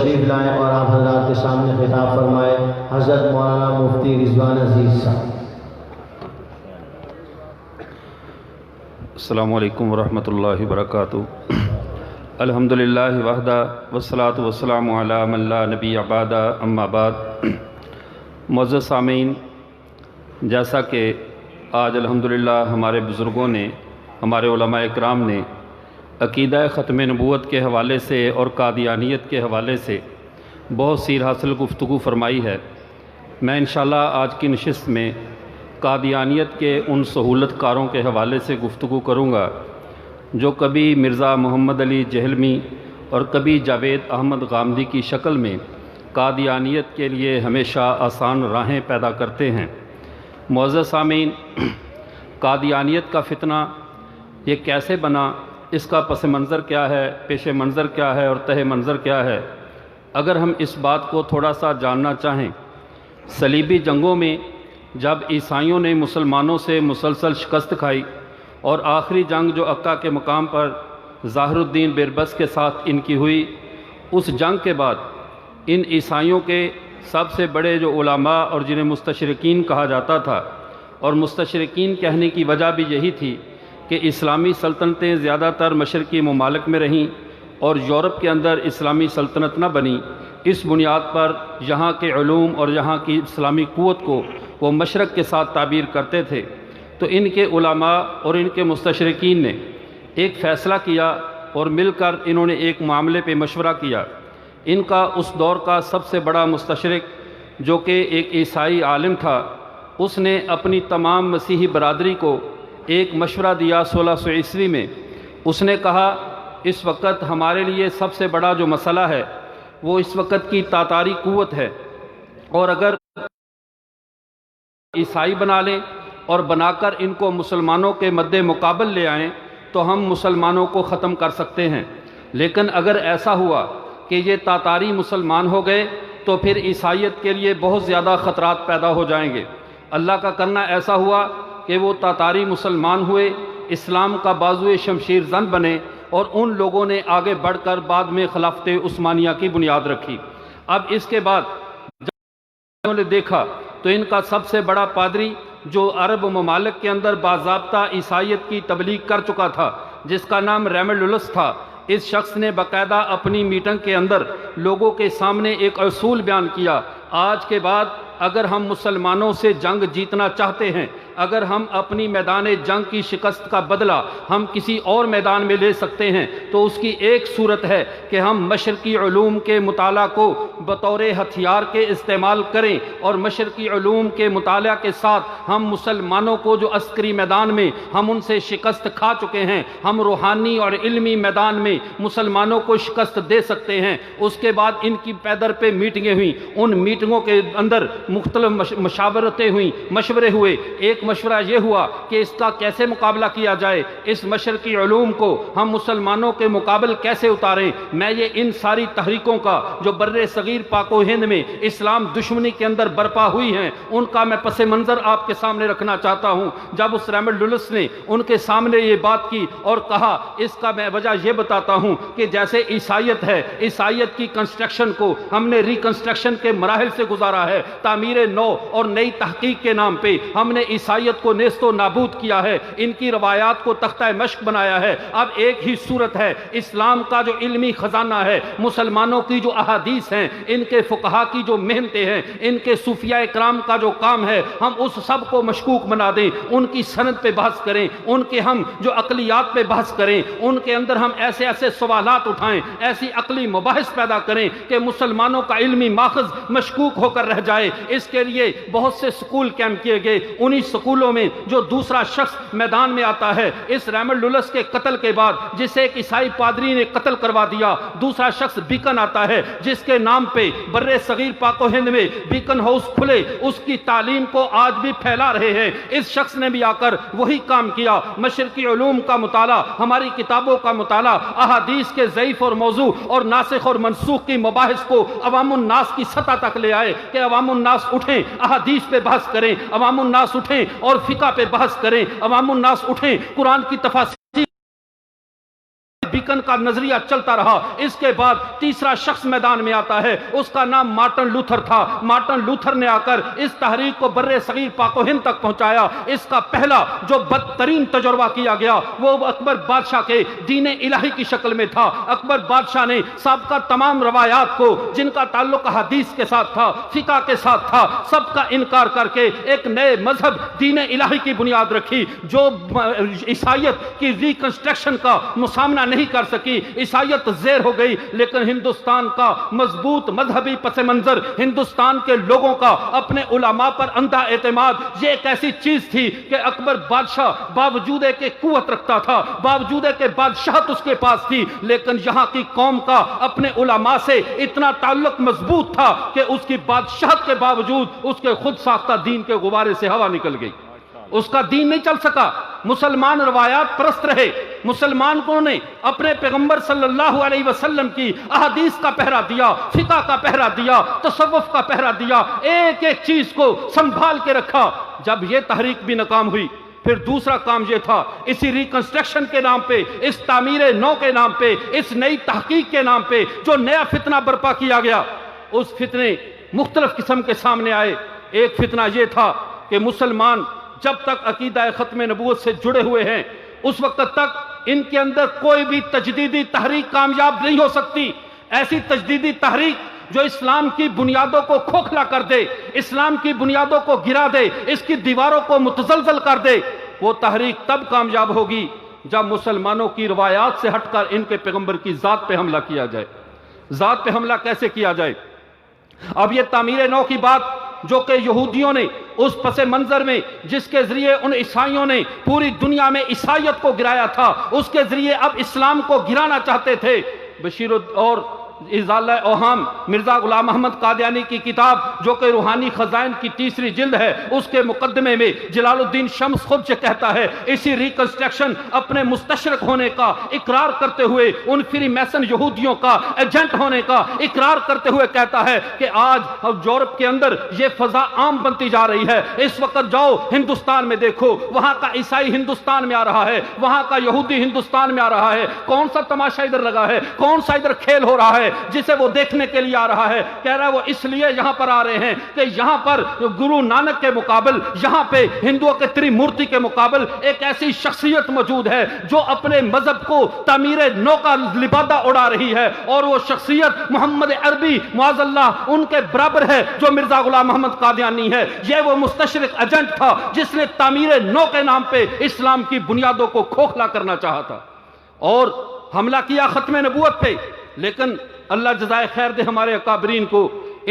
تشریف لائیں اور آپ حضرات کے سامنے خطاب فرمائے حضرت مولانا مفتی رضوان عزیز صاحب۔ السلام علیکم ورحمۃ اللہ وبرکاتہ۔ الحمدللہ وحدہ والصلاۃ والسلام علی من لا نبی بعدہ، اما بعد۔ معزز سامعین، جیسا کہ آج الحمدللہ ہمارے بزرگوں نے، ہمارے علماء اکرام نے عقیدہ ختم نبوت کے حوالے سے اور قادیانیت کے حوالے سے بہت سی حاصل گفتگو فرمائی ہے، میں انشاءاللہ آج کی نشست میں قادیانیت کے ان سہولت کاروں کے حوالے سے گفتگو کروں گا جو کبھی مرزا محمد علی جہلمی اور کبھی جاوید احمد غامدی کی شکل میں قادیانیت کے لیے ہمیشہ آسان راہیں پیدا کرتے ہیں۔ معزز سامعین، قادیانیت کا فتنہ یہ کیسے بنا، اس کا پس منظر کیا ہے، پیش منظر کیا ہے اور تہ منظر کیا ہے، اگر ہم اس بات کو تھوڑا سا جاننا چاہیں، صلیبی جنگوں میں جب عیسائیوں نے مسلمانوں سے مسلسل شکست کھائی اور آخری جنگ جو عکا کے مقام پر ظاہر الدین بیربس کے ساتھ ان کی ہوئی، اس جنگ کے بعد ان عیسائیوں کے سب سے بڑے جو علماء اور جنہیں مستشرقین کہا جاتا تھا، اور مستشرقین کہنے کی وجہ بھی یہی تھی کہ اسلامی سلطنتیں زیادہ تر مشرقی ممالک میں رہیں اور یورپ کے اندر اسلامی سلطنت نہ بنی، اس بنیاد پر یہاں کے علوم اور یہاں کی اسلامی قوت کو وہ مشرق کے ساتھ تعبیر کرتے تھے۔ تو ان کے علماء اور ان کے مستشرقین نے ایک فیصلہ کیا اور مل کر انہوں نے ایک معاملے پہ مشورہ کیا۔ ان کا اس دور کا سب سے بڑا مستشرق جو کہ ایک عیسائی عالم تھا، اس نے اپنی تمام مسیحی برادری کو ایک مشورہ دیا 1600 عیسوی میں۔ اس نے کہا اس وقت ہمارے لیے سب سے بڑا جو مسئلہ ہے وہ اس وقت کی تاتاری قوت ہے، اور اگر عیسائی بنا لیں اور بنا کر ان کو مسلمانوں کے مد مقابل لے آئیں تو ہم مسلمانوں کو ختم کر سکتے ہیں، لیکن اگر ایسا ہوا کہ یہ تاتاری مسلمان ہو گئے تو پھر عیسائیت کے لیے بہت زیادہ خطرات پیدا ہو جائیں گے۔ اللہ کا کرنا ایسا ہوا کہ وہ تاتاری مسلمان ہوئے، اسلام کا بازوئے شمشیر زن بنے، اور ان لوگوں نے آگے بڑھ کر بعد میں خلافت عثمانیہ کی بنیاد رکھی۔ اب اس کے بعد جب انہوں نے دیکھا تو ان کا سب سے بڑا پادری جو عرب ممالک کے اندر باضابطہ عیسائیت کی تبلیغ کر چکا تھا، جس کا نام ریملڈولس تھا، اس شخص نے باقاعدہ اپنی میٹنگ کے اندر لوگوں کے سامنے ایک اصول بیان کیا، آج کے بعد اگر ہم مسلمانوں سے جنگ جیتنا چاہتے ہیں، اگر ہم اپنی میدان جنگ کی شکست کا بدلہ ہم کسی اور میدان میں لے سکتے ہیں تو اس کی ایک صورت ہے کہ ہم مشرقی علوم کے مطالعہ کو بطور ہتھیار کے استعمال کریں، اور مشرقی علوم کے مطالعہ کے ساتھ ہم مسلمانوں کو جو عسکری میدان میں ہم ان سے شکست کھا چکے ہیں، ہم روحانی اور علمی میدان میں مسلمانوں کو شکست دے سکتے ہیں۔ اس کے بعد ان کی پیدر پہ میٹنگیں ہوئیں، ان میٹنگوں کے اندر مختلف مشاورتیں ہوئیں، مشورے ہوئے۔ ایک مشورہ یہ ہوا کہ اس کا کیسے مقابلہ کیا جائے، اس مشرقی علوم کو ہم مسلمانوں کے مقابل کیسے اتاریں۔ میں یہ ان ساری تحریکوں کا جو بر صغیر پاک و ہند میں اسلام دشمنی کے اندر برپا ہوئی ہیں، ان کا میں پس منظر آپ کے سامنے رکھنا چاہتا ہوں۔ جب اس ریملڈولس نے ان کے سامنے یہ بات کی اور کہا، اس کا میں وجہ یہ بتاتا ہوں کہ جیسے عیسائیت ہے، عیسائیت کی کنسٹرکشن کو ہم نے ریکنسٹرکشن کے مراحل سے گزارا ہے، تعمیر نو اور نئی تحقیق کے نام پہ ہم نے عیسائیت کو نیست و نابود کیا ہے، ان کی روایات کو تختہ مشق بنایا ہے۔ اب ایک ہی صورت ہے، اسلام کا جو علمی خزانہ ہے، مسلمانوں کی جو احادیث ہیں، ان کے فقہا کی جو محنتیں ہیں، ان کے صوفیاء اکرام کا جو کام ہے، ہم اس سب کو مشکوک بنا دیں، ان کی سند پہ بحث کریں، ان کے ہم جو عقلیات پہ بحث کریں، ان کے اندر ہم ایسے ایسے سوالات اٹھائیں، ایسی عقلی مباحث پیدا کریں کہ مسلمانوں کا علمی ماخذ مشکوک ہو کر رہ جائے۔ اس کے لیے بہت سے سکول قائم کیے گئے، انہی سکولوں میں جو دوسرا شخص میدان میں آتا ہے، اس ریملڈولس کے قتل کے بعد جسے ایک عیسائی پادری نے قتل کروا دیا، دوسرا شخص بیکن آتا ہے جس کے نام پہ بر صغیر پاک و ہند میں بیکن ہاؤس کھلے، اس کی تعلیم کو آج بھی پھیلا رہے ہیں۔ اس شخص نے بھی آ کر وہی کام کیا، مشرقی علوم کا مطالعہ، ہماری کتابوں کا مطالعہ، احادیث کے ضعیف اور موضوع اور ناسخ اور منسوخ کی مباحث کو عوام الناس کی سطح تک لے آئے کہ عوام الناس اٹھیں، احادیث پہ بحث کریں، عوام الناس اٹھیں اور فقہ پہ بحث کریں، عوام الناس اٹھیں، قرآن کی تفاسیر بیکن کا نظریہ چلتا رہا۔ اس کے بعد تیسرا شخص میدان میں آتا ہے، اس کا نام مارٹن لوتھر تھا۔ مارٹن لوتھر نے آ کر اس تحریک کو بر صغیر پاک و ہند تک پہنچایا۔ اس کا پہلا جو بدترین تجربہ کیا گیا وہ اکبر بادشاہ کے دین الہی کی شکل میں تھا۔ اکبر بادشاہ نے سابقہ تمام روایات کو جن کا تعلق حدیث کے ساتھ تھا، فقہ کے ساتھ تھا، سب کا انکار کر کے ایک نئے مذہب دین الہی کی بنیاد رکھی جو عیسائیت کی ریکنسٹرکشن کا مسامنا نہیں کر سکی۔ عیسائیت زیر ہو گئی، لیکن ہندوستان کا مضبوط مذہبی پس منظر، ہندوستان کے لوگوں کا اپنے علماء پر اندھا اعتماد، یہ ایک ایسی چیز تھی کہ اکبر بادشاہ باوجود ہے کہ قوت رکھتا تھا، باوجود ہے کہ بادشاہت اس کے پاس تھی، لیکن یہاں کی قوم کا اپنے علماء سے اتنا تعلق مضبوط تھا کہ اس کی بادشاہت کے باوجود اس کے خود ساختہ دین کے غبارے سے ہوا نکل گئی، اس کا دین نہیں چل سکا۔ مسلمان روایات پرست رہے، مسلمان کو نے اپنے پیغمبر صلی اللہ علیہ وسلم کی احادیث کا پہرا دیا، فقہ کا پہرا دیا، تصوف کا پہرا دیا، ایک ایک چیز کو سنبھال کے رکھا۔ جب یہ تحریک بھی ناکام ہوئی، پھر دوسرا کام یہ تھا، اسی ریکنسٹرکشن کے نام پہ، اس تعمیر نو کے نام پہ، اس نئی تحقیق کے نام پہ جو نیا فتنہ برپا کیا گیا، اس فتنے مختلف قسم کے سامنے آئے۔ ایک فتنہ یہ تھا کہ مسلمان جب تک عقیدہ ختم نبوت سے جڑے ہوئے ہیں اس وقت تک ان کے اندر کوئی بھی تجدیدی تحریک کامیاب نہیں ہو سکتی۔ ایسی تجدیدی تحریک جو اسلام کی بنیادوں کو کھوکھلا کر دے، اسلام کی بنیادوں کو گرا دے، اس کی دیواروں کو متزلزل کر دے، وہ تحریک تب کامیاب ہوگی جب مسلمانوں کی روایات سے ہٹ کر ان کے پیغمبر کی ذات پہ حملہ کیا جائے۔ ذات پہ حملہ کیسے کیا جائے؟ اب یہ تعمیر نو کی بات جو کہ یہودیوں نے اس پس منظر میں جس کے ذریعے ان عیسائیوں نے پوری دنیا میں عیسائیت کو گرایا تھا، اس کے ذریعے اب اسلام کو گرانا چاہتے تھے۔ بشیر اور ازالہ اوہام مرزا غلام محمد قادیانی کی کتاب جو کہ روحانی خزائن کی تیسری جلد ہے، اس کے مقدمے میں جلال الدین شمس خود سے کہتا ہے، اسی ریکنسٹرکشن اپنے مستشرق ہونے کا اقرار کرتے ہوئے، ان فری میسن یہودیوں کا ایجنٹ ہونے کا اقرار کرتے ہوئے کہتا ہے کہ آج یورپ کے اندر یہ فضا عام بنتی جا رہی ہے۔ اس وقت جاؤ ہندوستان میں دیکھو، وہاں کا عیسائی ہندوستان میں آ رہا ہے، وہاں کا یہودی ہندوستان میں آ رہا ہے، کون سا تماشا ادھر لگا ہے، کون سا ادھر کھیل ہو رہا ہے جسے وہ دیکھنے کے لیے آ رہا ہے۔ کہہ رہا ہے وہ اس لیے یہاں پر آ رہے ہیں کہ یہاں پر گرو نانک کے مقابل، یہاں پہ ہندوؤں کے تری مورتی کے مقابل ایک ایسی شخصیت موجود ہے جو اپنے مذہب کو تعمیر نو کا لبادہ اڑا رہی ہے، اور وہ شخصیت محمد عربی معاذ اللہ ان کے برابر ہے جو مرزا غلام محمد قادیانی ہے۔ یہ وہ مستشرق ایجنٹ تھا جس نے تعمیر نو کے نام پہ اسلام کی بنیادوں کو کھوکھلا کرنا چاہا تھا اور حملہ کیا ختم نبوت پہ۔ لیکن اللہ جزائے خیر دے ہمارے اکابرین کو،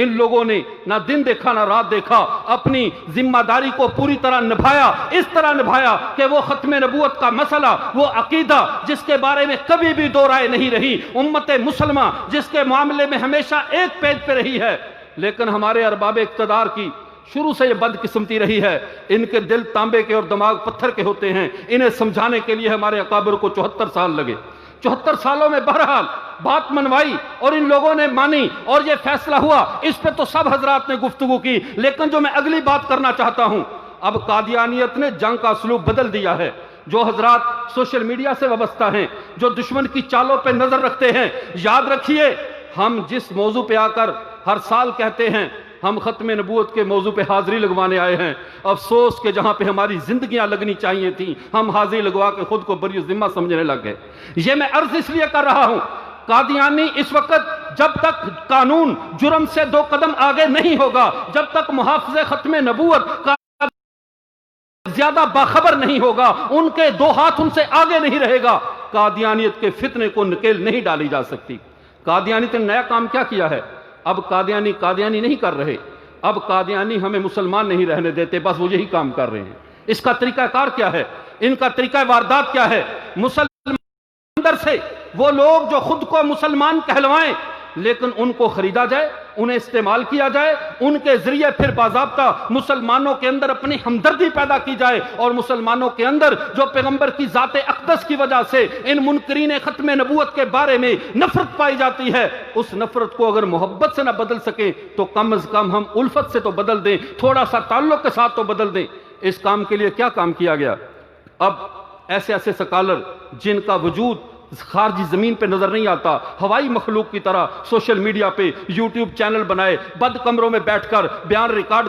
ان لوگوں نے نہ دن دیکھا نہ رات دیکھا، اپنی ذمہ داری کو پوری طرح نبھایا، اس طرح نبھایا کہ وہ ختم نبوت کا مسئلہ، وہ عقیدہ جس کے بارے میں کبھی بھی دو رائے نہیں رہی، امت مسلمہ جس کے معاملے میں ہمیشہ ایک پیج پہ رہی ہے، لیکن ہمارے ارباب اقتدار کی شروع سے یہ بدقسمتی رہی ہے۔ ان کے دل تانبے کے اور دماغ پتھر کے ہوتے ہیں۔ انہیں سمجھانے کے لیے ہمارے اکابر کو 74 سال لگے۔ 74 سالوں میں بہرحال بات منوائی اور ان لوگوں نے مانی اور یہ فیصلہ ہوا۔ اس پہ تو سب حضرات نے گفتگو کی، لیکن جو میں اگلی بات کرنا چاہتا ہوں، اب قادیانیت نے جنگ کا اسلوب بدل دیا ہے۔ جو حضرات سوشل میڈیا سے وابستہ ہیں، جو دشمن کی چالوں پہ نظر رکھتے ہیں، یاد رکھیے ہم جس موضوع پہ آ کر ہر سال کہتے ہیں ہم ختم نبوت کے موضوع پہ حاضری لگوانے آئے ہیں، افسوس کہ جہاں پہ ہماری زندگیاں لگنی چاہیے تھیں ہم حاضری لگوا کے خود کو بری ذمہ سمجھنے لگ گئے۔ یہ میں عرض اس لیے کر رہا ہوں، قادیانی اس وقت جب تک قانون جرم سے 2 قدم آگے نہیں ہوگا، جب تک محافظ ختم نبوت کا زیادہ باخبر نہیں ہوگا، ان کے 2 ہاتھ ان سے آگے نہیں رہے گا، قادیانیت کے فتنے کو نکیل نہیں ڈالی جا سکتی۔ قادیانیت نے نیا کام کیا کیا ہے؟ اب قادیانی نہیں کر رہے، اب قادیانی ہمیں مسلمان نہیں رہنے دیتے، بس وہ یہی کام کر رہے ہیں۔ اس کا طریقہ کار کیا ہے؟ ان کا طریقہ واردات کیا ہے؟ مسلمان اندر سے وہ لوگ جو خود کو مسلمان کہلوائیں لیکن ان کو خریدا جائے، انہیں استعمال کیا جائے، ان کے ذریعے پھر باضابطہ مسلمانوں کے اندر اپنی ہمدردی پیدا کی جائے، اور مسلمانوں کے اندر جو پیغمبر کی ذات اقدس کی وجہ سے ان منکرین ختم نبوت کے بارے میں نفرت پائی جاتی ہے، اس نفرت کو اگر محبت سے نہ بدل سکیں تو کم از کم ہم الفت سے تو بدل دیں، تھوڑا سا تعلق کے ساتھ تو بدل دیں۔ اس کام کے لیے کیا کام کیا گیا؟ اب ایسے سکالر جن کا وجود خارجی زمین پہ نظر نہیں آتا، ہوائی مخلوق کی طرح سوشل میڈیا پہ یوٹیوب چینل بنائے، بند کمروں میں بیٹھ کر بیان ریکارڈ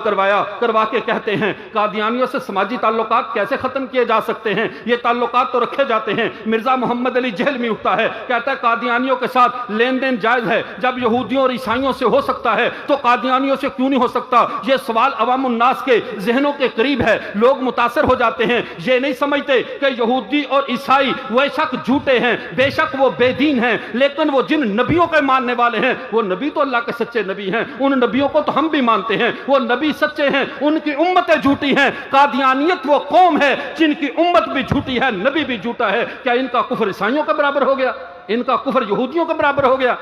کروا کے کہتے ہیں قادیانیوں سے سماجی تعلقات کیسے ختم کیے جا سکتے ہیں، یہ تعلقات تو رکھے جاتے ہیں۔ مرزا محمد علی جہلمی اٹھتا ہے، کہتا ہے قادیانیوں کے ساتھ لین دین جائز ہے، جب یہودیوں اور عیسائیوں سے ہو سکتا ہے تو قادیانیوں سے کیوں نہیں ہو سکتا؟ یہ سوال عوام الناس کے ذہنوں کے قریب ہے، لوگ متاثر ہو جاتے ہیں، یہ نہیں سمجھتے کہ یہودی اور عیسائی بے شک جھوٹے ہیں، بے شک وہ بے دین ہیں، لیکن وہ جن نبیوں کے ماننے والے ہیں وہ نبی تو اللہ کے سچے نبی ہیں، ان نبیوں کو تو ہم بھی مانتے ہیں، وہ نبی سچے ہیں، ان کی امتیں جھوٹی ہیں۔ قادیانیت وہ قوم ہے جن کی امت بھی جھوٹی ہے، نبی بھی جھوٹا ہے۔ کیا ان کا کفر عیسائیوں کے برابر ہو گیا؟ ان کا کفر یہودیوں کے برابر ہو گیا؟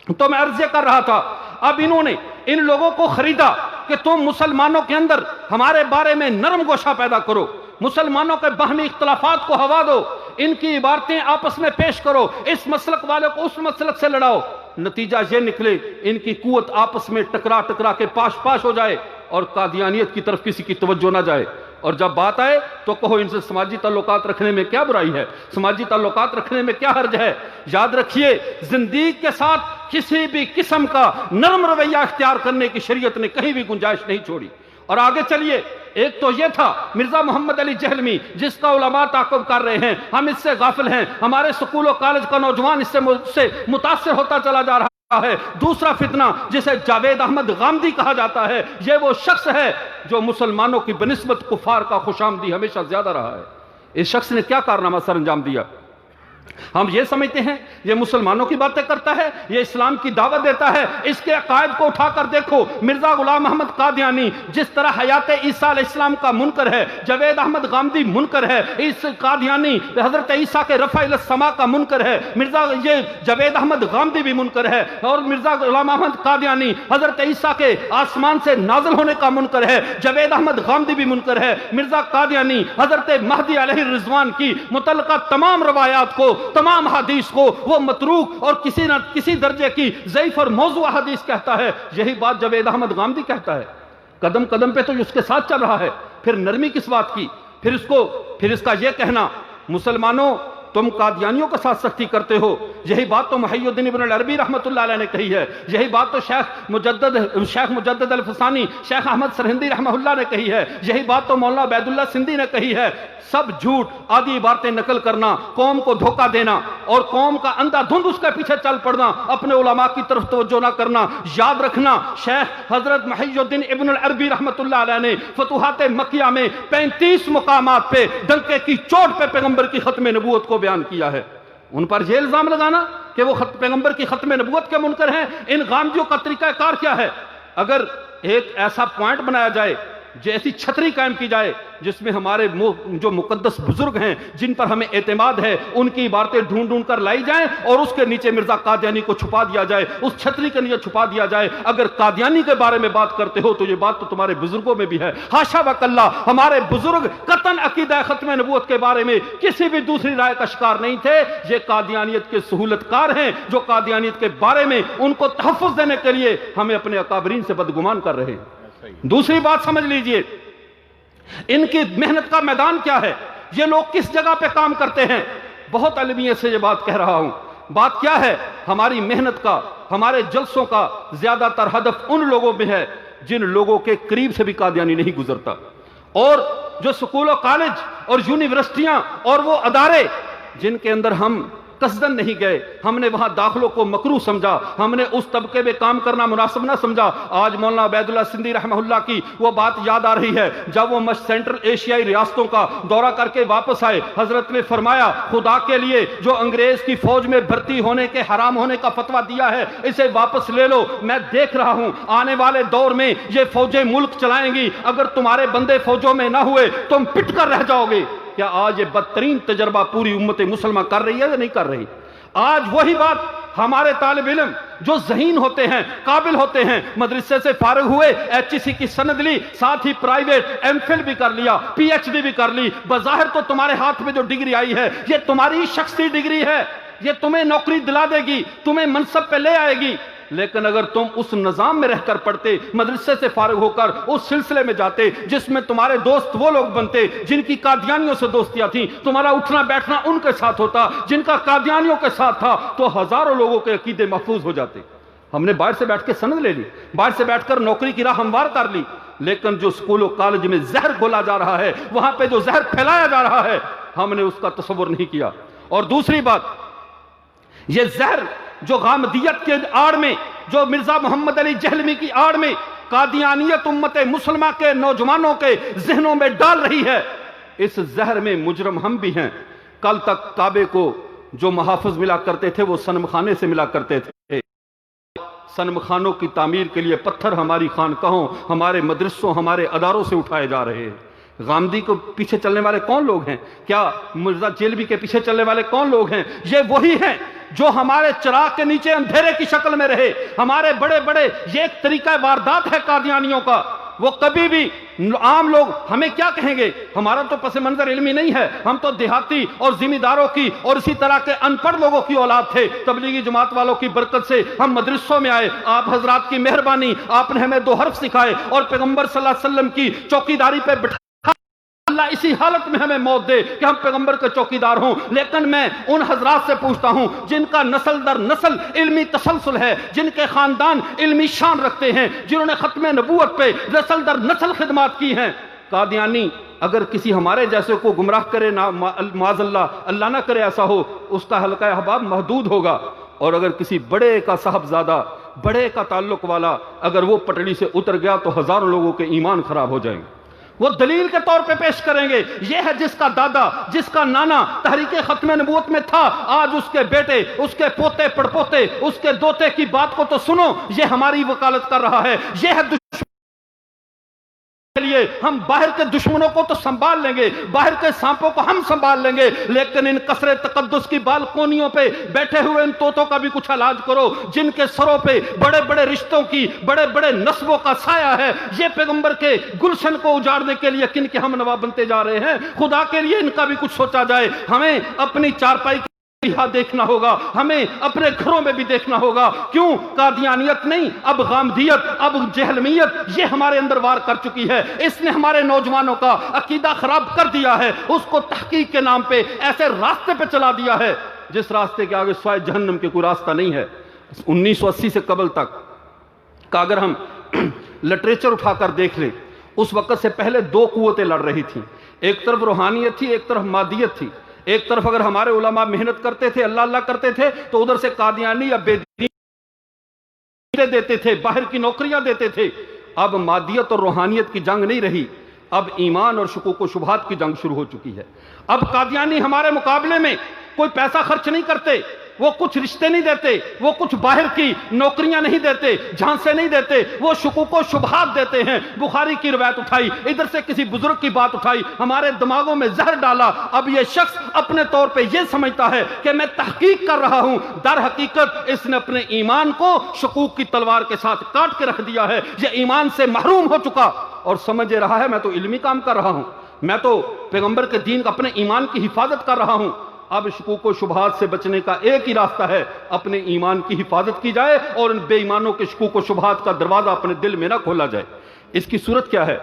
تو میں عرض کر رہا تھا، اب انہوں نے ان لوگوں کو خریدا کہ تم مسلمانوں کے اندر ہمارے بارے میں نرم گوشہ پیدا کرو، مسلمانوں کے باہمی اختلافات کو ہوا دو، ان کی عبارتیں آپس میں پیش کرو، اس مسلک والے کو اس مسلک سے لڑاؤ۔ نتیجہ یہ نکلے ان کی قوت آپس میں ٹکرا کے پاش ہو جائے اور قادیانیت کی طرف کسی کی توجہ نہ جائے، اور جب بات آئے تو کہو ان سے سماجی تعلقات رکھنے میں کیا برائی ہے، سماجی تعلقات رکھنے میں کیا حرج ہے۔ یاد رکھیے، زندگی کے ساتھ کسی بھی قسم کا نرم رویہ اختیار کرنے کی شریعت نے کہیں بھی گنجائش نہیں چھوڑی۔ اور آگے چلیے، ایک تو یہ تھا مرزا محمد علی جہلمی جس کا علماء تعاقب کر رہے ہیں، ہم اس سے غافل ہیں، ہمارے سکول و کالج کا نوجوان اس سے متاثر ہوتا چلا جا رہا ہے۔ دوسرا فتنہ جسے جاوید احمد غامدی کہا جاتا ہے، یہ وہ شخص ہے جو مسلمانوں کی بنسبت کفار کا خوشامدی ہمیشہ زیادہ رہا ہے۔ اس شخص نے کیا کارنامہ سر انجام دیا؟ ہم یہ سمجھتے ہیں یہ مسلمانوں کی باتیں کرتا ہے، یہ اسلام کی دعوت دیتا ہے۔ اس کے عقائد کو اٹھا کر دیکھو، مرزا غلام محمد قادیانی جس طرح حیات عیسیٰ علیہ السلام کا منکر ہے، جاوید احمد غامدی منکر ہے، اس قادیانی حضرت عیسیٰ کے رفع الی السماء کا منکر ہے، یہ جاوید احمد غامدی بھی منکر ہے، اور مرزا غلام محمد قادیانی حضرت عیسیٰ کے آسمان سے نازل ہونے کا منکر ہے، جاوید احمد غامدی بھی منکر ہے۔ مرزا قادیانی حضرت مہدی علیہ الرضوان کی متعلقہ تمام روایات کو، تمام حدیث کو وہ متروک اور کسی نہ کسی درجے کی ضعیف اور موضوع حدیث کہتا ہے۔ یہی بات جاوید احمد غامدی کہتا ہے، قدم قدم پہ تو اس کے ساتھ چل رہا ہے، پھر نرمی کس بات کی؟ پھر اس کا یہ کہنا مسلمانوں تم قادیانیوں کے ساتھ سختی کرتے ہو، یہی بات تو محی الدین ابن العربی رحمۃ اللہ علیہ نے کہی ہے، یہی بات تو شیخ مجدد الفسانی، شیخ احمد سرہندی رحمہ اللہ نے کہی ہے، یہی بات تو مولانا عبید اللہ سندھی نے کہی ہے۔ سب جھوٹ، آدھی باتیں نقل کرنا، قوم کو دھوکہ دینا اور قوم کا اندھا دھند اس کے پیچھے چل پڑنا، اپنے علماء کی طرف توجہ نہ کرنا۔ یاد رکھنا، شیخ حضرت محی الدین ابن العربی رحمۃ اللہ علیہ نے فتوحات مکیہ میں 35 مقامات پہ ڈنکے کی چوٹ پہ پیغمبر کی ختم نبوت کو بیان کیا ہے۔ ان پر یہ الزام لگانا کہ وہ پیغمبر کی ختم نبوت کے منکر ہیں، ان غامدیوں کا طریقہ کار کیا ہے؟ اگر ایک ایسا پوائنٹ بنایا جائے، جیسی چھتری قائم کی جائے جس میں ہمارے جو مقدس بزرگ ہیں جن پر ہمیں اعتماد ہے ان کی عبارتیں ڈھونڈ کر لائی جائیں اور اس کے نیچے مرزا قادیانی کو چھپا دیا جائے، اس چھتری کے نیچے چھپا دیا جائے۔ اگر قادیانی کے بارے میں بات کرتے ہو تو یہ بات تو تمہارے بزرگوں میں بھی ہے۔ حاشا وکلا، ہمارے بزرگ قطعاً عقیدہ ختم نبوت کے بارے میں کسی بھی دوسری رائے کا شکار نہیں تھے۔ یہ قادیانیت کے سہولت کار ہیں جو قادیانیت کے بارے میں ان کو تحفظ دینے کے لیے ہمیں اپنے اکابرین سے بدگمان کر رہے ہیں۔ دوسری بات سمجھ لیجئے، ان کی محنت کا میدان کیا ہے، یہ لوگ کس جگہ پہ کام کرتے ہیں۔ بہت علمیت سے یہ بات کہہ رہا ہوں، بات کیا ہے؟ ہماری محنت کا، ہمارے جلسوں کا زیادہ تر ہدف ان لوگوں میں ہے جن لوگوں کے قریب سے بھی قادیانی نہیں گزرتا، اور جو سکول و کالج اور یونیورسٹیاں اور وہ ادارے جن کے اندر ہم قصدن نہیں گئے، ہم نے وہاں داخلوں کو مکروہ سمجھا، ہم نے اس طبقے میں کام کرنا مناسب نہ سمجھا۔ آج مولانا عبید اللہ سندھی رحمہ اللہ کی وہ بات یاد آ رہی ہے، جب وہ سینٹرل ایشیائی ریاستوں کا دورہ کر کے واپس آئے، حضرت نے فرمایا خدا کے لیے جو انگریز کی فوج میں بھرتی ہونے کے حرام ہونے کا فتویٰ دیا ہے اسے واپس لے لو۔ میں دیکھ رہا ہوں آنے والے دور میں یہ فوجیں ملک چلائیں گی، اگر تمہارے بندے فوجوں میں نہ ہوئے تم پٹ کر رہ جاؤ گے۔ کیا آج یہ بدترین تجربہ پوری امت مسلمہ کر رہی ہے یا نہیں کر رہی؟ آج وہی بات ہمارے طالب علم جو ذہین ہوتے ہیں، قابل ہوتے ہیں، مدرسے سے فارغ ہوئے، HEC کی سند لی، ساتھ ہی پرائیویٹ MPhil بھی کر لیا، PhD بھی کر لی، بظاہر تو تمہارے ہاتھ میں جو ڈگری آئی ہے یہ تمہاری شخصی ڈگری ہے، یہ تمہیں نوکری دلا دے گی، تمہیں منصب پہ لے آئے گی، لیکن اگر تم اس نظام میں رہ کر پڑھتے، مدرسے سے فارغ ہو کر اس سلسلے میں جاتے جس میں تمہارے دوست وہ لوگ بنتے جن کی قادیانیوں سے دوستیاں تھیں، تمہارا اٹھنا بیٹھنا ان کے ساتھ ہوتا جن کا قادیانیوں کے ساتھ تھا، تو ہزاروں لوگوں کے عقیدے محفوظ ہو جاتے۔ ہم نے باہر سے بیٹھ کے سند لے لی، باہر سے بیٹھ کر نوکری کی راہ ہموار کر لی، لیکن جو اسکول و کالج میں زہر گھولا جا رہا ہے، وہاں پہ جو زہر پھیلایا جا رہا ہے، ہم نے اس کا تصور نہیں کیا۔ اور دوسری بات، یہ زہر جو غامدیت کے آڑ میں، جو مرزا محمد علی جہلمی کی آڑ میں قادیانیت امت مسلمہ کے نوجوانوں کے ذہنوں میں ڈال رہی ہے، اس زہر میں مجرم ہم بھی ہیں۔ کل تک کعبے کو جو محافظ ملا کرتے تھے وہ صنم خانے سے ملا کرتے تھے، صنم خانوں کی تعمیر کے لیے پتھر ہماری خانقاہوں، ہمارے مدرسوں، ہمارے اداروں سے اٹھائے جا رہے ہیں۔ غامدی کو پیچھے چلنے والے کون لوگ ہیں؟ کیا مرزا جیلوی کے پیچھے چلنے والے کون لوگ ہیں؟ یہ وہی ہیں جو ہمارے چراغ کے نیچے اندھیرے کی شکل میں رہے، ہمارے بڑے بڑے، یہ ایک طریقہ واردات ہے قادیانیوں کا۔ وہ کبھی بھی عام لوگ ہمیں کیا کہیں گے؟ ہمارا تو پس منظر علمی نہیں ہے، ہم تو دیہاتی اور ذمہ داروں کی اور اسی طرح کے ان پڑھ لوگوں کی اولاد تھے۔ تبلیغی جماعت والوں کی برکت سے ہم مدرسوں میں آئے، آپ حضرات کی مہربانی، آپ نے ہمیں 2 حرف سکھائے اور پیغمبر صلی اللہ علیہ وسلم کی چوکیداری پہ بٹھا، اللہ اسی حالت میں ہمیں موت دے کہ ہم پیغمبر کے چوکیدار ہوں۔ لیکن میں ان حضرات سے پوچھتا ہوں جن کا نسل در نسل علمی تسلسل ہے، جن کے خاندان علمی شان رکھتے ہیں، جنہوں نے ختم نبوت پہ نسل در نسل خدمات کی ہیں، قادیانی اگر کسی ہمارے جیسے کو گمراہ کرے، معاذ اللہ نہ کرے ایسا ہو، اس کا حلقہ احباب محدود ہوگا۔ اور اگر کسی بڑے کا صاحبزادہ، بڑے کا تعلق والا اگر وہ پٹڑی سے اتر گیا تو ہزاروں لوگوں کے ایمان خراب ہو جائیں گے۔ وہ دلیل کے طور پہ پیش کریں گے، یہ ہے جس کا دادا، جس کا نانا تحریک ختم نبوت میں تھا، آج اس کے بیٹے، اس کے پوتے پڑپوتے، اس کے دوتے کی بات کو تو سنو، یہ ہماری وکالت کر رہا ہے۔ یہ ہے دشمن کے لیے ہم باہر کے دشمنوں کو تو سنبھال لیں گے، باہر کے سانپوں کو ہم سنبھال لیں گے، لیکن ان قصر تقدس کی بالکونیوں پہ بیٹھے ہوئے ان طوطوں کا بھی کچھ علاج کرو، جن کے سروں پہ بڑے بڑے رشتوں کی، بڑے بڑے نسبوں کا سایہ ہے۔ یہ پیغمبر کے گلشن کو اجاڑنے کے لیے کن کے ہم نوا بنتے جا رہے ہیں؟ خدا کے لیے ان کا بھی کچھ سوچا جائے۔ ہمیں اپنی چارپائی دیکھنا ہوگا، ہمیں اپنے گھروں میں بھی دیکھنا ہوگا۔ کیوں قادیانیت نہیں، اب غامدیت، اب جہلمیت یہ ہمارے اندر وار کر چکی ہے۔ اس نے ہمارے نوجوانوں کا عقیدہ خراب کر دیا ہے، اس کو تحقیق کے نام پہ ایسے راستے پہ چلا دیا ہے جس راستے کے آگے سوائے جہنم کے کوئی راستہ نہیں ہے۔ 1980 سے قبل تک کا اگر ہم لٹریچر اٹھا کر دیکھ لیں، اس وقت سے پہلے 2 قوتیں لڑ رہی تھیں، ایک طرف روحانیت تھی، ایک طرف مادیت تھی۔ ایک طرف اگر ہمارے علماء محنت کرتے تھے، اللہ اللہ کرتے تھے، تو ادھر سے قادیانی یا بے دین دیتے تھے، باہر کی نوکریاں دیتے تھے۔ اب مادیت اور روحانیت کی جنگ نہیں رہی، اب ایمان اور شکوک و شبہات کی جنگ شروع ہو چکی ہے۔ اب قادیانی ہمارے مقابلے میں کوئی پیسہ خرچ نہیں کرتے، وہ کچھ رشتے نہیں دیتے، وہ کچھ باہر کی نوکریاں نہیں دیتے، جھانسے نہیں دیتے، وہ شکوک و شبہات دیتے ہیں۔ بخاری کی روایت اٹھائی، ادھر سے کسی بزرگ کی بات اٹھائی، ہمارے دماغوں میں زہر ڈالا۔ اب یہ شخص اپنے طور پہ یہ سمجھتا ہے کہ میں تحقیق کر رہا ہوں، در حقیقت اس نے اپنے ایمان کو شکوک کی تلوار کے ساتھ کاٹ کے رکھ دیا ہے۔ یہ ایمان سے محروم ہو چکا اور سمجھ رہا ہے میں تو علمی کام کر رہا ہوں، میں تو پیغمبر کے دین اپنے ایمان کی حفاظت کر رہا ہوں۔ اب شکوک و شبہات سے بچنے کا ایک ہی راستہ ہے، اپنے ایمان کی حفاظت کی جائے اور ان بے ایمانوں کے شکوک و شبہات کا دروازہ اپنے دل میں نہ کھولا جائے۔ اس کی صورت کیا ہے،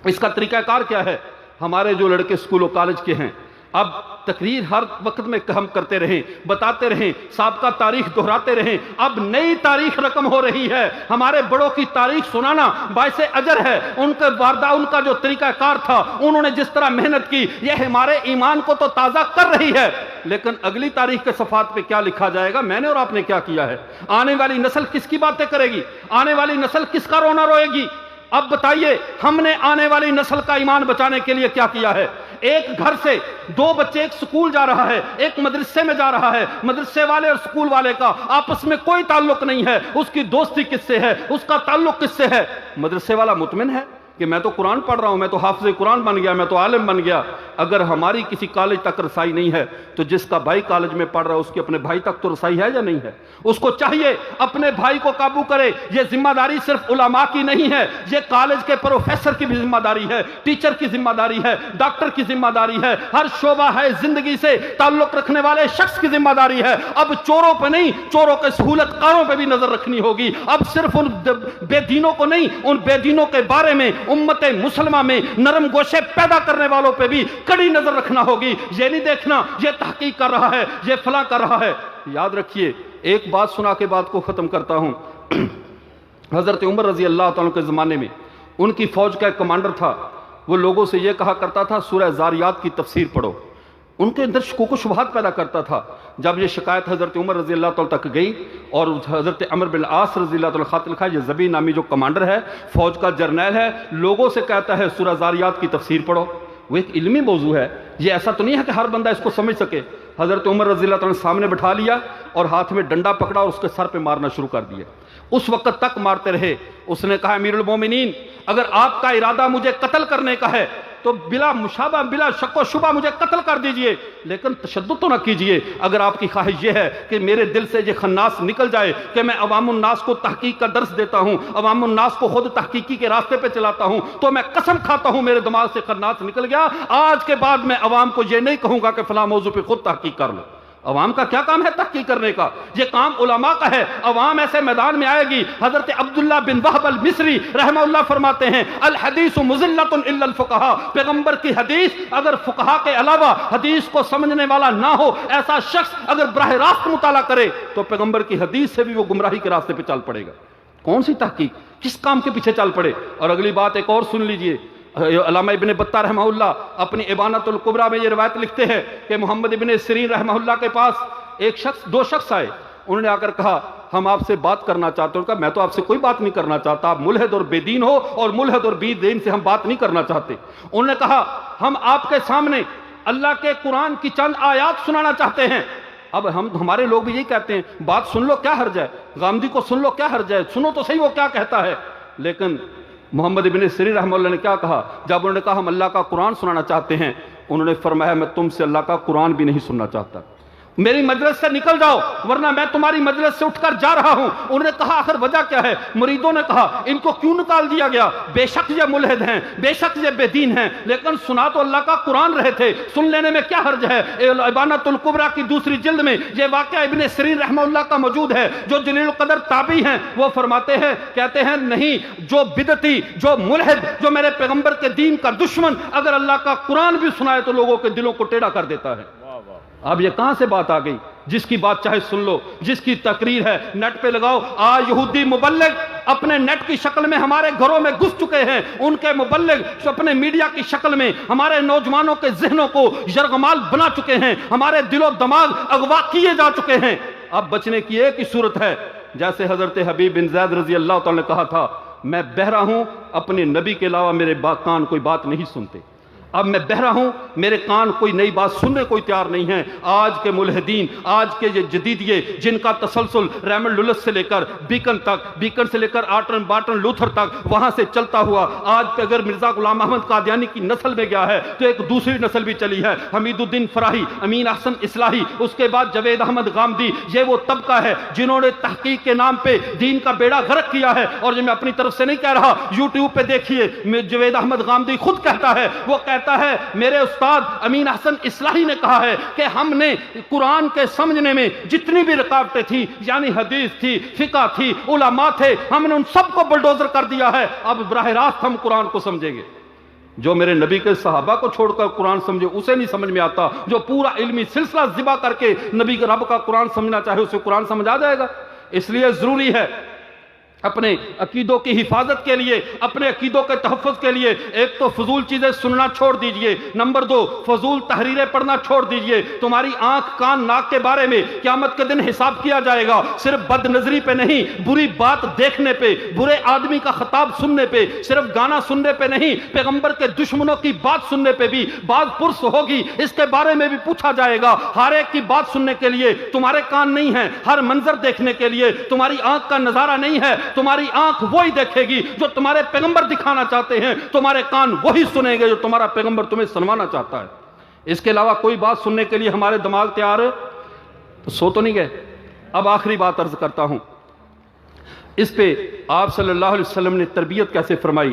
اس کا طریقہ کار کیا ہے؟ ہمارے جو لڑکے اسکول و کالج کے ہیں، اب تقریر ہر وقت میں ہم کرتے رہیں، بتاتے رہیں، سابقہ تاریخ دہراتے رہیں، اب نئی تاریخ رقم ہو رہی ہے۔ ہمارے بڑوں کی تاریخ سنانا باعث اجر ہے، ان کے واردہ، ان کا جو طریقہ کار تھا، انہوں نے جس طرح محنت کی، یہ ہمارے ایمان کو تو تازہ کر رہی ہے۔ لیکن اگلی تاریخ کے صفحات پہ کیا لکھا جائے گا، میں نے اور آپ نے کیا کیا ہے؟ آنے والی نسل کس کی باتیں کرے گی؟ آنے والی نسل کس کا رونا روئے گی؟ اب بتائیے ہم نے آنے والی نسل کا ایمان بچانے کے لیے کیا کیا ہے؟ ایک گھر سے 2 بچے ایک سکول جا رہا ہے، ایک مدرسے میں جا رہا ہے، مدرسے والے اور سکول والے کا آپس میں کوئی تعلق نہیں ہے، اس کی دوستی کس سے ہے، اس کا تعلق کس سے ہے؟ مدرسے والا مطمئن ہے، کہ میں تو قرآن پڑھ رہا ہوں، میں تو حافظ قرآن بن گیا، میں تو عالم بن گیا۔ اگر ہماری کسی کالج تک رسائی نہیں ہے تو جس کا بھائی کالج میں پڑھ رہا ہے اس کی اپنے بھائی تک تو رسائی ہے یا نہیں ہے؟ اس کو چاہیے اپنے بھائی کو قابو کرے۔ یہ ذمہ داری صرف علماء کی نہیں ہے، یہ کالج کے پروفیسر کی بھی ذمہ داری ہے، ٹیچر کی ذمہ داری ہے، ڈاکٹر کی ذمہ داری ہے، ہر شعبہ ہے زندگی سے تعلق رکھنے والے شخص کی ذمہ داری ہے۔ اب چوروں پہ نہیں، چوروں کے سہولت کاروں پہ بھی نظر رکھنی ہوگی۔ اب صرف ان بے دینوں کو نہیں، ان بے دینوں کے بارے میں امت مسلمہ میں نرم گوشے پیدا کرنے والوں پہ بھی کڑی نظر رکھنا ہوگی۔ یہ نہیں دیکھنا یہ تحقیق کر رہا ہے، یہ فلاں کر رہا ہے۔ یاد رکھیے، ایک بات سنا کے بات کو ختم کرتا ہوں۔ حضرت عمر رضی اللہ تعالیٰ کے زمانے میں ان کی فوج کا ایک کمانڈر تھا، وہ لوگوں سے یہ کہا کرتا تھا سورہ زاریات کی تفسیر پڑھو۔ ان کے اندر شکوک و شبہات پیدا کرتا تھا۔ جب یہ شکایت حضرت عمر رضی اللہ تعالیٰ تک گئی اور حضرت عمر بن العاص رضی اللہ تعالیٰ خط لکھا، یہ زبی نامی جو کمانڈر ہے، فوج کا جرنیل ہے، لوگوں سے کہتا ہے سورہ زاریات کی تفسیر پڑھو۔ وہ ایک علمی موضوع ہے، یہ ایسا تو نہیں ہے کہ ہر بندہ اس کو سمجھ سکے۔ حضرت عمر رضی اللہ تعالیٰ نے سامنے بٹھا لیا اور ہاتھ میں ڈنڈا پکڑا اور اس کے سر پہ مارنا شروع کر دیا۔ اس وقت تک مارتے رہے۔ اس نے کہا امیر المومنین، اگر آپ کا ارادہ مجھے قتل کرنے کا ہے تو بلا مشابہ بلا شک و شبہ مجھے قتل کر دیجئے، لیکن تشدد تو نہ کیجئے۔ اگر آپ کی خواہش یہ ہے کہ میرے دل سے یہ خناس نکل جائے کہ میں عوام الناس کو تحقیق کا درس دیتا ہوں، عوام الناس کو خود تحقیقی کے راستے پہ چلاتا ہوں، تو میں قسم کھاتا ہوں میرے دماغ سے خناس نکل گیا، آج کے بعد میں عوام کو یہ نہیں کہوں گا کہ فلاں موضوع پہ خود تحقیق کر لو۔ عوام کا کیا کام ہے تحقیق کرنے کا؟ یہ کام علماء کا ہے۔ عوام ایسے میدان میں آئے گی۔ حضرت عبداللہ بن وہب المصری رحمہ اللہ فرماتے ہیں الحدیث مذلۃ الا الفقہاء، پیغمبر کی حدیث اگر فقہاء کے علاوہ حدیث کو سمجھنے والا نہ ہو، ایسا شخص اگر براہ راست مطالعہ کرے تو پیغمبر کی حدیث سے بھی وہ گمراہی کے راستے پہ چل پڑے گا۔ کون سی تحقیق، کس کام کے پیچھے چل پڑے؟ اور اگلی بات ایک اور سن لیجئے، علامہ ابن بطہ رحمہ اللہ اپنی ابانۃ الکبریٰ میں یہ روایت لکھتے ہیں کہ محمد ابن سیرین رحمہ اللہ کے پاس دو شخص آئے۔ انہوں نے آ کر کہا ہم آپ سے بات کرنا چاہتے ہیں۔ کہا میں تو آپ سے کوئی بات نہیں کرنا چاہتا، آپ ملحد اور بے دین ہو، اور ملحد اور بے دین سے ہم بات نہیں کرنا چاہتے۔ انہوں نے کہا ہم آپ کے سامنے اللہ کے قرآن کی چند آیات سنانا چاہتے ہیں۔ اب ہمارے لوگ بھی یہی کہتے ہیں بات سن لو کیا حرج ہے، غامدی کو سن لو کیا حرج ہے، سنو تو صحیح وہ کیا کہتا ہے۔ لیکن محمد ابن سیرین رحمہ اللہ نے کیا کہا؟ جب انہوں نے کہا ہم اللہ کا قرآن سنانا چاہتے ہیں، انہوں نے فرمایا میں تم سے اللہ کا قرآن بھی نہیں سننا چاہتا، میری مجلس سے نکل جاؤ ورنہ میں تمہاری مجلس سے اٹھ کر جا رہا ہوں۔ انہوں نے کہا آخر وجہ کیا ہے؟ مریدوں نے کہا ان کو کیوں نکال دیا گیا؟ بے شک یہ ملحد ہیں، بے شک یہ بے دین ہیں، لیکن سنا تو اللہ کا قرآن رہے تھے، سن لینے میں کیا حرج ہے؟ ابانۃ الکبریٰ کی دوسری جلد میں یہ واقعہ ابن سیرین رحمہ اللہ کا موجود ہے، جو جلیل القدر تابعی ہیں۔ وہ فرماتے ہیں، کہتے ہیں نہیں، جو بدعتی، جو ملحد، جو میرے پیغمبر کے دین کا دشمن اگر اللہ کا قرآن بھی سنائے تو لوگوں کے دلوں کو ٹیڑھا کر دیتا ہے۔ اب یہ کہاں سے بات آ گئی؟ جس کی بات چاہے سن لو، جس کی تقریر ہے نیٹ پہ لگاؤ۔ یہودی مبلغ اپنے نیٹ کی شکل میں ہمارے گھروں میں گھس چکے ہیں، ان کے مبلغ اپنے میڈیا کی شکل میں ہمارے نوجوانوں کے ذہنوں کو یرغمال بنا چکے ہیں، ہمارے دل و دماغ اغوا کیے جا چکے ہیں۔ اب بچنے کی ایک ہی صورت ہے، جیسے حضرت حبیب بن زید رضی اللہ تعالی نے کہا تھا میں بہرا ہوں، اپنے نبی کے علاوہ میرے کان کوئی بات نہیں سنتے۔ اب میں بہرا ہوں، میرے کان کوئی نئی بات سننے کوئی تیار نہیں ہے۔ آج کے ملحدین، آج کے یہ جدیدیے جن کا تسلسل ریمنڈ لولس سے لے کر بیکن تک، بیکن سے لے کر آرٹن بارٹن لوتھر تک، وہاں سے چلتا ہوا آج پہ اگر مرزا غلام احمد قادیانی کی نسل میں گیا ہے تو ایک دوسری نسل بھی چلی ہے، حمید الدین فراہی، امین احسن اصلاحی، اس کے بعد جوید احمد غامدی۔ یہ وہ طبقہ ہے جنہوں نے تحقیق کے نام پہ دین کا بیڑا غرق کیا ہے۔ اور یہ میں اپنی طرف سے نہیں کہہ رہا، یوٹیوب پہ دیکھیے، جوید احمد غامدی خود کہتا ہے، وہ کہتا ہے میرے استاد امین احسن اصلاحی نے کہا ہے کہ ہم نے قرآن کے سمجھنے میں جتنی بھی رکاوٹیں تھی، یعنی حدیث تھی، فقہ تھی، علماء تھے، ہم نے ان سب کو بلڈوزر کر دیا ہے، اب براہ راست ہم قرآن کو سمجھیں گے۔ جو میرے نبی کے صحابہ کو چھوڑ کر قرآن سمجھے اسے نہیں سمجھ میں آتا، جو پورا علمی سلسلہ ذبح کر کے نبی کے رب کا قرآن سمجھنا چاہے اسے قرآن سمجھ آ جائے گا۔ اس لیے ضروری ہے اپنے عقیدوں کی حفاظت کے لیے، اپنے عقیدوں کے تحفظ کے لیے ایک تو فضول چیزیں سننا چھوڑ دیجئے، نمبر 2 فضول تحریریں پڑھنا چھوڑ دیجئے۔ تمہاری آنکھ کان ناک کے بارے میں قیامت کے دن حساب کیا جائے گا، صرف بد نظری پہ نہیں، بری بات دیکھنے پہ، برے آدمی کا خطاب سننے پہ، صرف گانا سننے پہ نہیں، پیغمبر کے دشمنوں کی بات سننے پہ بھی بعض پرس ہوگی، اس کے بارے میں بھی پوچھا جائے گا۔ ہر ایک کی بات سننے کے لیے تمہارے کان نہیں ہیں، ہر منظر دیکھنے کے لیے تمہاری آنکھ کا نظارہ نہیں ہے، تمہاری آنکھ وہی دیکھے گی جو تمہارے پیغمبر دکھانا چاہتے ہیں، تمہارے کان وہی سنیں گے جو تمہارا پیغمبر تمہیں سنوانا چاہتا ہے۔ اس کے علاوہ کوئی بات سننے کے لیے ہمارے دماغ تیار ہے تو سو تو نہیں گئے۔ اب آخری بات عرض کرتا ہوں، اس پہ آپ صلی اللہ علیہ وسلم نے تربیت کیسے فرمائی۔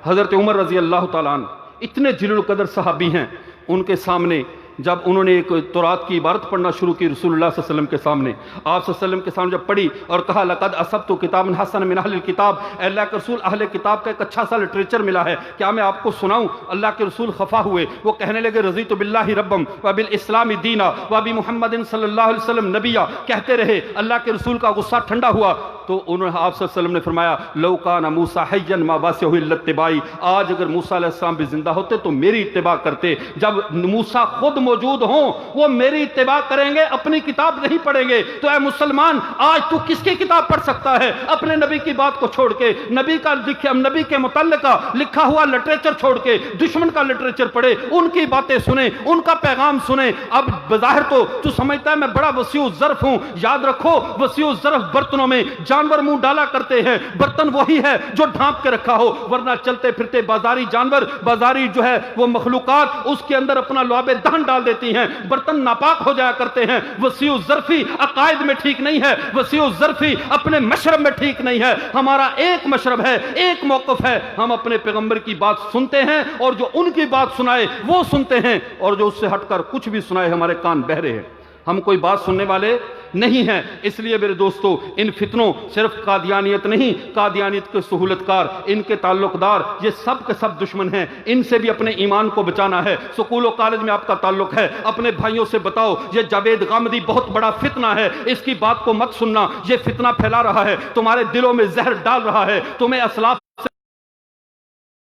حضرت عمر رضی اللہ تعالیٰ عنہ اتنے جلیل القدر صحابی ہیں، ان کے سامنے جب انہوں نے ایک تورات کی عبارت پڑھنا شروع کی رسول اللہ صلی اللہ علیہ وسلم کے سامنے، آپ صلی اللہ علیہ وسلم کے سامنے جب پڑھی اور کہا لقد اصبت کتابا حسنا من اہل الکتاب، اے اللہ کے رسول اہل کتاب کا ایک اچھا سا لٹریچر ملا ہے، کیا میں آپ کو سناؤں؟ اللہ کے رسول خفا ہوئے، وہ کہنے لگے رضیت باللہ ربا وبالاسلام دینا وبمحمد صلی اللہ علیہ وسلم نبیا، کہتے رہے۔ اللہ کے رسول کا غصہ ٹھنڈا ہوا تو انہوں نے آپ صلی اللہ علیہ وسلم نے فرمایا لو کان موسیٰ حیا ما واسعہ الا اتباعی، آج اگر موسیٰ علیہ السلام بھی زندہ ہوتے تو میری اتباع کرتے۔ جب موسیٰ خود موجود ہوں وہ میری اتباع کریں گے، اپنی کتاب نہیں پڑھیں گے۔ تو اے مسلمان، آج تو کس کی کتاب پڑھ سکتا ہے؟ اپنے نبی کی بات کو چھوڑ کے، نبی کے متعلقہ لکھا ہوا لٹریچر چھوڑ کے دشمن کا لٹریچر پڑھے، ان کی باتیں سنیں، ان کا پیغام سنیں۔ اب بظاہر تو سمجھتا ہے میں بڑا وسیع الظرف ہوں، یاد رکھو وسیع الظرف برتنوں میں جانور منہ ڈالا کرتے ہیں، برتن وہی ہے جو ڈھانپ کے رکھا ہو، ورنہ چلتے پھرتے بازاری جانور، بازاری جو ہے وہ مخلوقات اس کے اندر اپنا لعاب دہن ڈال دیتی ہیں، برتن ناپاک ہو جایا کرتے ہیں۔ وسیع الظرفی عقائد میں ٹھیک نہیں ہے، وسیع الظرفی اپنے مشرب میں ٹھیک نہیں ہے۔ ہمارا ایک مشرب ہے، ایک موقف ہے، ہم اپنے پیغمبر کی بات سنتے ہیں اور جو ان کی بات سنائے وہ سنتے ہیں، اور جو اس سے ہٹ کر کچھ بھی سنائے ہمارے کان بہرے ہیں، ہم کوئی بات سننے والے نہیں ہیں۔ اس لیے میرے دوستو، ان فتنوں صرف قادیانیت نہیں، قادیانیت کے سہولت کار، ان کے تعلق دار، یہ سب کے سب دشمن ہیں، ان سے بھی اپنے ایمان کو بچانا ہے۔ سکول و کالج میں آپ کا تعلق ہے، اپنے بھائیوں سے بتاؤ یہ جاوید غامدی بہت بڑا فتنہ ہے، اس کی بات کو مت سننا، یہ فتنہ پھیلا رہا ہے، تمہارے دلوں میں زہر ڈال رہا ہے، تمہیں اسلاف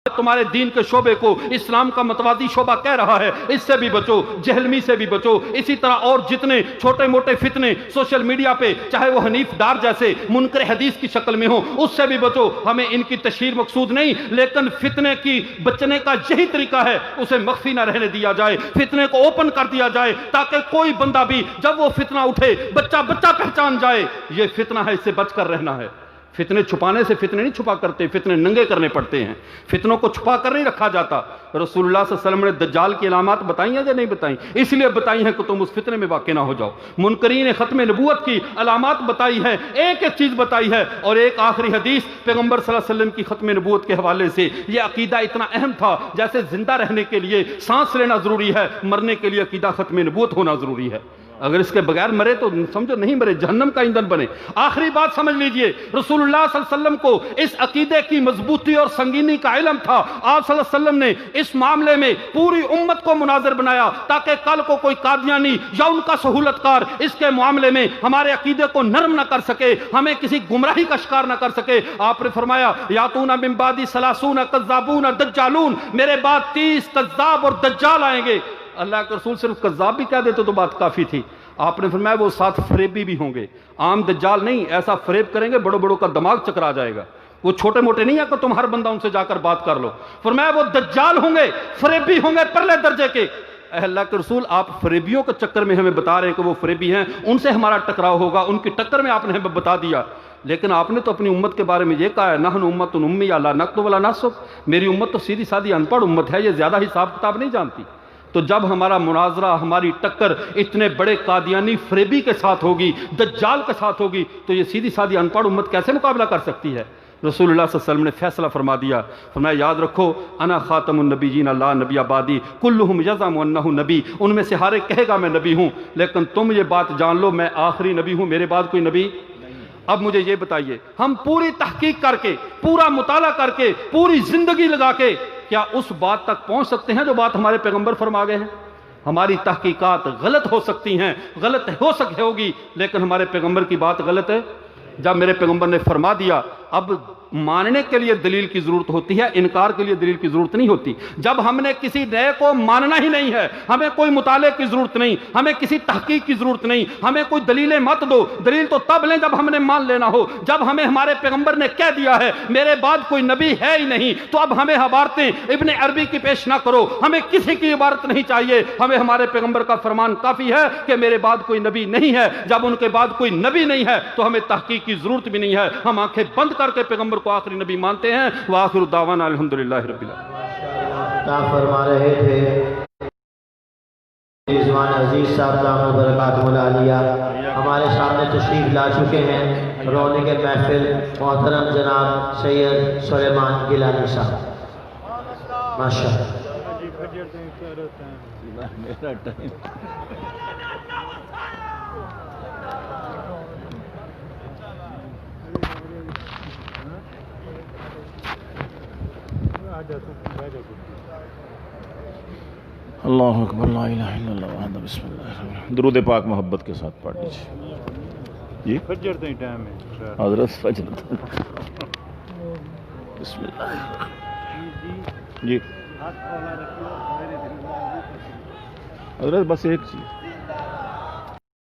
تمہارے دین کے شعبے کو اسلام کا متوازی شعبہ کہہ رہا ہے، اس سے بھی بچو، جہلمی سے بھی بچو۔ اسی طرح اور جتنے چھوٹے موٹے فتنے سوشل میڈیا پہ، چاہے وہ حنیف ڈار جیسے منکر حدیث کی شکل میں ہو، اس سے بھی بچو۔ ہمیں ان کی تشہیر مقصود نہیں، لیکن فتنے کی بچنے کا یہی طریقہ ہے، اسے مخفی نہ رہنے دیا جائے، فتنے کو اوپن کر دیا جائے، تاکہ کوئی بندہ بھی جب وہ فتنہ اٹھے بچہ پہچان جائے یہ فتنہ ہے، اس سے بچ کر رہنا ہے۔ فتنے چھپانے سے فتنے نہیں چھپا کرتے، فتنے ننگے کرنے پڑتے ہیں، فتنوں کو چھپا کر نہیں رکھا جاتا۔ رسول اللہ صلی اللہ علیہ وسلم نے دجال کی علامات بتائی ہیں یا نہیں بتائیں؟ اس لیے بتائی ہیں کہ تم اس فتنے میں واقع نہ ہو جاؤ۔ منکرین ختم نبوت کی علامات بتائی ہیں، ایک ایک چیز بتائی ہے، اور ایک آخری حدیث پیغمبر صلی اللہ علیہ وسلم کی ختم نبوت کے حوالے سے، یہ عقیدہ اتنا اہم تھا جیسے زندہ رہنے کے لیے سانس لینا ضروری ہے، مرنے کے لیے عقیدہ ختم نبوت ہونا ضروری ہے۔ اگر اس کے بغیر مرے تو سمجھو نہیں مرے، جہنم کا ایندھن بنے۔ آخری بات سمجھ لیجئے، رسول اللہ صلی اللہ علیہ وسلم کو اس عقیدے کی مضبوطی اور سنگینی کا علم تھا۔ آپ صلی اللہ علیہ وسلم نے اس معاملے میں پوری امت کو مناظر بنایا، تاکہ کل کو کوئی قادیانی یا ان کا سہولت کار اس کے معاملے میں ہمارے عقیدے کو نرم نہ کر سکے، ہمیں کسی گمراہی کا شکار نہ کر سکے۔ آپ نے فرمایا یاتون من بعدی ثلاثون کذابون دجالون، میرے بعد 30 کذاب اور دجال آئیں گے۔ اللہ کے رسول صرف کذاب بھی کہہ دیتے تو بات کافی تھی، آپ نے فرمایا وہ ساتھ فریبی بھی ہوں گے، عام دجال نہیں، ایسا فریب کریں گے بڑوں بڑوں کا دماغ چکرا جائے گا، وہ چھوٹے موٹے نہیں ہے کہ تم ہر بندہ ان سے جا کر بات کر لو۔ فرمایا وہ دجال ہوں گے، فریبی ہوں گے پرلے درجے کے۔ اے اللہ کے رسول، آپ فریبیوں کے چکر میں ہمیں بتا رہے ہیں کہ وہ فریبی ہیں، ان سے ہمارا ٹکراؤ ہوگا، ان کی ٹکر میں آپ نے ہمیں بتا دیا۔ لیکن آپ نے تو اپنی امت کے بارے میں یہ کہا ہے نحن امت امیہ لا نکتب ولا نحسب، میری امت تو سیدھی سادھی ان پڑھ امت ہے، یہ زیادہ حساب کتاب نہیں جانتی۔ تو جب ہمارا مناظرہ، ہماری ٹکر اتنے بڑے قادیانی فریبی کے ساتھ ہوگی، دجال کے ساتھ ہوگی، تو یہ سیدھی سادھی ان پڑھ امت کیسے مقابلہ کر سکتی ہے؟ رسول اللہ صلی اللہ علیہ وسلم نے فیصلہ فرما دیا، فرمایا یاد رکھو انا خاتم النبیین لا نبی بعدی کلہم یزعم انہ نبی، ان میں سے ہر ایک کہے گا میں نبی ہوں، لیکن تم یہ بات جان لو میں آخری نبی ہوں، میرے بعد کوئی نبی۔ اب مجھے یہ بتائیے، ہم پوری تحقیق کر کے، پورا مطالعہ کر کے، پوری زندگی لگا کے کیا اس بات تک پہنچ سکتے ہیں جو بات ہمارے پیغمبر فرما گئے ہیں؟ ہماری تحقیقات غلط ہو سکتی ہیں، غلط ہوگی، لیکن ہمارے پیغمبر کی بات غلط ہے۔ جب میرے پیغمبر نے فرما دیا، اب ماننے کے لیے دلیل کی ضرورت ہوتی ہے، انکار کے لیے دلیل کی ضرورت نہیں ہوتی۔ جب ہم نے کسی نئے کو ماننا ہی نہیں ہے، ہمیں کوئی مطالعے کی ضرورت نہیں، ہمیں کسی تحقیق کی ضرورت نہیں، ہمیں کوئی دلیلیں مت دو، دلیل تو تب لیں جب ہم نے مان لینا ہو۔ جب ہمیں ہمارے پیغمبر نے کہہ دیا ہے میرے بعد کوئی نبی ہے ہی نہیں، تو اب ہمیں عبارتیں ابن عربی کی پیش نہ کرو، ہمیں کسی کی عبارت نہیں چاہیے، ہمیں ہمارے پیغمبر کا فرمان کافی ہے کہ میرے بعد کوئی نبی نہیں ہے۔ جب ان کے بعد کوئی نبی نہیں ہے تو ہمیں تحقیق کی ضرورت بھی نہیں ہے، ہم آنکھیں بند کر کر کے پیغمبر کو آخری نبی مانتے ہیں. وآخر دعوانا الحمدللہ رب العالمین. خطاب فرما رہے تھے رضوان عزیز صاحب دامت برکاتہ العالیہ ہمارے سامنے تشریف لا چکے ہیں. رونق محفل محترم جناب سید سلیمان گیلانی صاحب. ماشاءاللہ. اللہ اکبر لا الہ الا اللہ وحدہ بسم اللہ الرحمن الرحیم. درود پاک محبت کے ساتھ پڑھ لیجیے. جی فجر تھی ٹائم ہے حضرت فجر بسم اللہ. جی حضرت بس ایک چیز